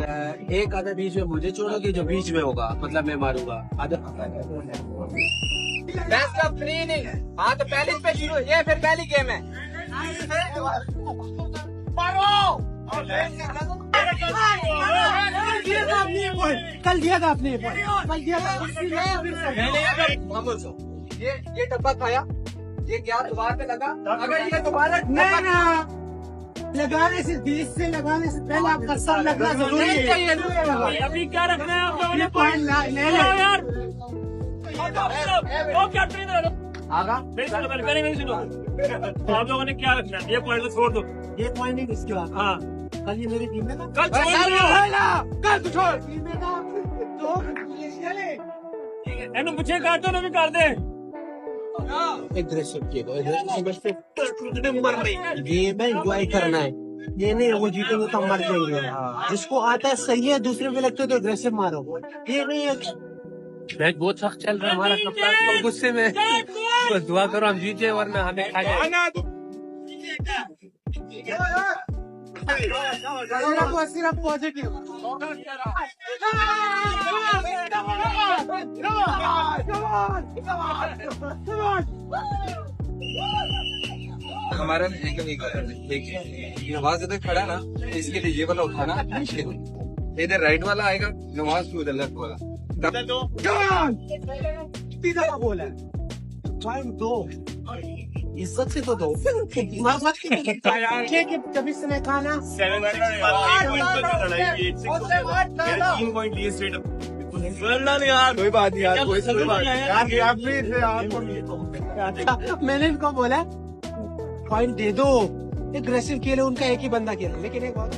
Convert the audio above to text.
एक आधा बीच में मुझे छोड़ोगे, जो बीच में होगा मतलब मैं मारूंगा आधा। Best of 3 inning. हाँ तो पहली पे शुरू, ये फिर पहली गेम है। कल दिया था आपने, कल दिया था। ये डब्बा खाया, ये क्या दोबारा पे लगा? अगर ये दोबारा लगाने से, बीच से लगाने से पहले आपका सर लगना जरूरी है। अभी क्या रखना है आप लोगों ने? ये पॉइंट ले ले यार वो क्या ट्रेनर आगा मेरी सुनो, पहले मेरी सुनो। आप लोगों ने क्या रखना है? ये पॉइंट तो छोड़ दो। ये पॉइंट नहीं इसके बाद। हाँ कल ये मेरी टीम में था, कल छोड़ दो। कल तो छोड़। टीम में था तो एनु मुझे काट दो ना, भी काट दे। एग्रेसिव किए तो गेम है, एंजॉय करना है। ये नहीं वो जीतेंगे तो मर जाएंगे। जिसको आता है सही है, दूसरे में लगते तो एग्रेसिव मारो। ये नहीं है मैच बहुत सख्त चल रहा है, हमारा कप्तान तो गुस्से में। बस दुआ करो हम जीते, वरना हमें खा जाए। सिर्फ पॉजिटिव। हमारा नहीं कर देखिए, नमाज इधर खड़ा ना, इसके लिए ये वाला उठाना मुश्किल है। इधर राइट वाला आएगा, नमाज को उधर लेफ्ट वाला। सीधा बोला दो, इज्जत से तो दो। कभी से नहीं खाना। 7 कोई बात नहीं यार, कोई बात मैंने इनको बोला पॉइंट दे दो, एग्रेसिव खेले, उनका एक ही बंदा खेले, लेकिन एक बात